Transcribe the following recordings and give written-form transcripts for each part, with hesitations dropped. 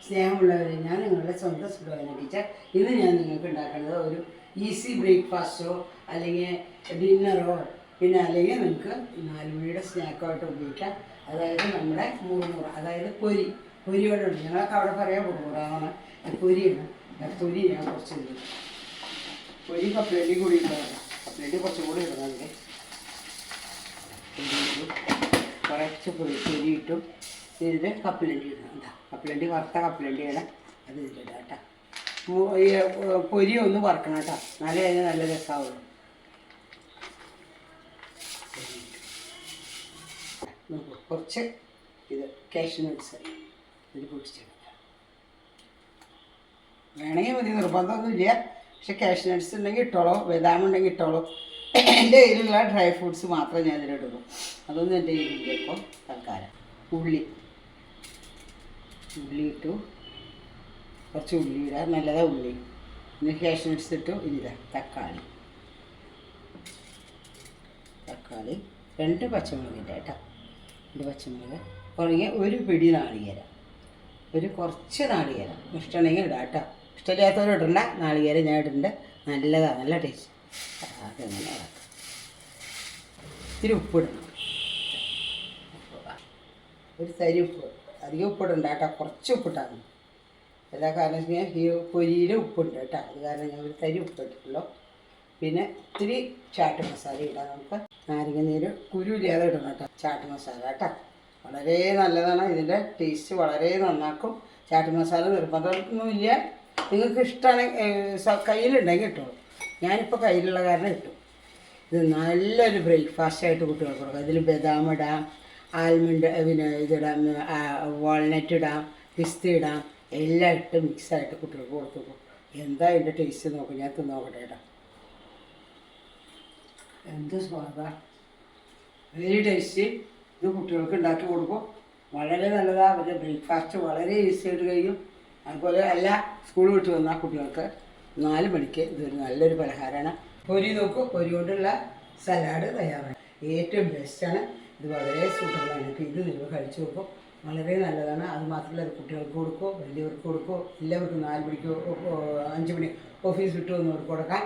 സ്നേഹമുള്ളവരെ, ഞാൻ നിങ്ങളുടെ സ്വന്തം സുഖവാന ടീച്ചർ. ഇന്ന് ഞാൻ നിങ്ങൾക്ക് ഉണ്ടാക്കുന്നത് ഒരു ഈസി ബ്രേക്ക്ഫാസ്റ്റോ അല്ലെങ്കിൽ ഡിന്നറോ പിന്നെ അല്ലെങ്കിൽ നിങ്ങൾക്ക് 4 മണിയുടെ സ്നാക്കായിട്ട് ഉപയോഗിക്കാം. അതായത് നമ്മുടെ മുറുമുറ, അതായത് പൊരിയോടെ ഉണ്ട്. ഞങ്ങളൊക്കെ അവിടെ പറയാം മുറുമുറാന്നാണ്. പൊരിയാണ്. പൊരി ഞാൻ കുറച്ച് ഇടും. പൊരി കപ്പലണ്ടി കൂടി ഇടാം. കപ്പലണ്ടി കുറച്ചും കൂടി ഇടുന്നുണ്ട്. കുറച്ച് പൊരി ഇട്ടു. ഇതിൽ കപ്പലണ്ടി ഇടണം. എന്താ കപ്പലണ്ടി, വറുത്ത കപ്പലണ്ടിയുടെ അത് ഇതിലിടാം കേട്ടോ. ഈ പൊരി ഒന്ന് വറക്കണം കേട്ടോ, എന്നാലേ അതിന് നല്ല രസമാവുള്ളൂ. നോക്കൂ, കുറച്ച് ഇത് കാഷ്യൂ നട്ട്സ് ഇതിൽ പൊടിച്ചെടുക്കാം. വേണമെങ്കിൽ മതി, നിർബന്ധമൊന്നുമില്ല. പക്ഷെ കാഷ്യൂ നട്ട്സ് ഉണ്ടെങ്കിൽ ഇട്ടോളൂ, ബദാം ഉണ്ടെങ്കിൽ ഇട്ടോളൂ. എൻ്റെ കയ്യിലുള്ള ഡ്രൈ ഫ്രൂട്ട്സ് മാത്രമേ ഞാൻ ഇതിലിടുള്ളൂ. അതൊന്നും എൻ്റെ കയ്യിലില്ല ഇപ്പോൾ തൽക്കാലം. ഉള്ളി ഇട്ടു, കുറച്ച് ഉള്ളി ഇടാം, നല്ലതാണ് ഉള്ളി. പിന്നെ കാഷ്യൂ നട്ട്സ് ഇട്ടു. ഇനിതാ തക്കാളി 2 പച്ചമുളകിൻ്റെ കേട്ടോ. 2 പച്ചമുളക്, കുറഞ്ഞ ഒരു പിടി നാളികേരം, കുറച്ച് നാളികേരം ഇഷ്ടമാണെങ്കിൽ ഇടാം കേട്ടോ. ഇഷ്ടമില്ലാത്തവരും ഇടണ്ട. നാളികേരം ഞാൻ ഇടുന്നുണ്ട്, നല്ലതാണ്, നല്ല ടേസ്റ്റ്. അതെങ്ങനെ ഇളക്കാം. ഇത്തിരി ഉപ്പിടണം, ഒരു തരി ഉപ്പ്. അധികം ഉപ്പിടണ്ട കേട്ടോ, കുറച്ച് ഉപ്പിട്ടാൽ മതി. എല്ലാ കാരണം വെച്ച് കഴിഞ്ഞാൽ ഈ പൊരിയിൽ ഉപ്പുണ്ട് കേട്ടോ, അത് കാരണം ഞാൻ ഒരു തരി ഉപ്പിട്ടിട്ടുള്ളൂ. പിന്നെ ഇത്തിരി ചാട്ട് മസാല ഇടാം. നമുക്ക് നാരങ്ങ നീര് കുരുവില്ലാതെ ഇടണം കേട്ടോ. ചാട്ട് മസാല കേട്ടോ, വളരെ നല്ലതാണ്. ഇതിൻ്റെ ടേസ്റ്റ് വളരെ നന്നാക്കും. ചാട്ട് മസാല നിർബന്ധമൊന്നുമില്ല, നിങ്ങൾക്ക് ഇഷ്ടമാണ് കയ്യിലുണ്ടെങ്കിൽ ഇട്ടോളൂ. ഞാനിപ്പോൾ കയ്യിലുള്ള കാരണം ഇട്ടു. ഇത് നല്ലൊരു ബ്രേക്ക്ഫാസ്റ്റായിട്ട് കുട്ടികൾക്ക് കൊടുക്കാം. ഇതിൽ ബദാം ഇടാം, ആൽമണ്ട്, പിന്നെ ഇതിടാം, വാൾനട്ട് ഇടാം, പിസ്ത ഇടാം, എല്ലാം ഇട്ട് മിക്സായിട്ട് കുട്ടികൾക്ക് കൊടുത്തു. എന്താ ഇതിൻ്റെ ടേസ്റ്റ് നോക്കും, ഞാൻ നോക്കട്ടെ കേട്ടോ. എന്ത് സ്വാദാ, വെരി ടേസ്റ്റി. ഇത് കുട്ടികൾക്ക് ഉണ്ടാക്കി കൊടുക്കും, വളരെ നല്ലതാണ്. അവരുടെ ബ്രേക്ക്ഫാസ്റ്റ് വളരെ ഈസി ആയിട്ട് കഴിയും. അതുപോലെ എല്ലാ സ്കൂൾ വിട്ട് വന്നാൽ കുട്ടികൾക്ക് 4 മണിക്ക് ഇതൊരു നല്ലൊരു പലഹാരമാണ്. പൊരി നോക്കൂ, പൊരി കൊണ്ടുള്ള സലാഡ് തയ്യാറാണ്. ഏറ്റവും ബെസ്റ്റാണ്. ഇത് വളരെ സൂട്ടബിളാണ്. ഇപ്പോൾ ഇത് നിങ്ങൾ കഴിച്ചു നോക്കും, വളരെ നല്ലതാണ്. അത് മാത്രമല്ല, അത് കുട്ടികൾക്ക് കൊടുക്കുമോ, വലിയവർക്ക് കൊടുക്കുമോ, എല്ലാവർക്കും 4 മണിക്കോ 5 മണി ഓഫീസ് വിട്ട് വന്നവർക്ക് കൊടുക്കാം.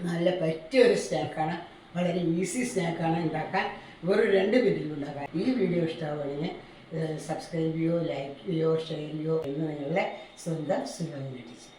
നല്ല പറ്റിയൊരു സ്നാക്കാണ്, വളരെ ഈസി സ്നാക്കാണ് ഉണ്ടാക്കാൻ. വെറും 2 മിനിറ്റിൽ ഉണ്ടാക്കാൻ. ഈ വീഡിയോ ഇഷ്ടമാവുകയാണെങ്കിൽ സബ്സ്ക്രൈബ് ചെയ്യോ, ലൈക്ക് ചെയ്യോ, ഷെയർ ചെയ്യോ എന്ന് നിങ്ങളുടെ സ്വന്തം സുലോചന ടീച്ചർ.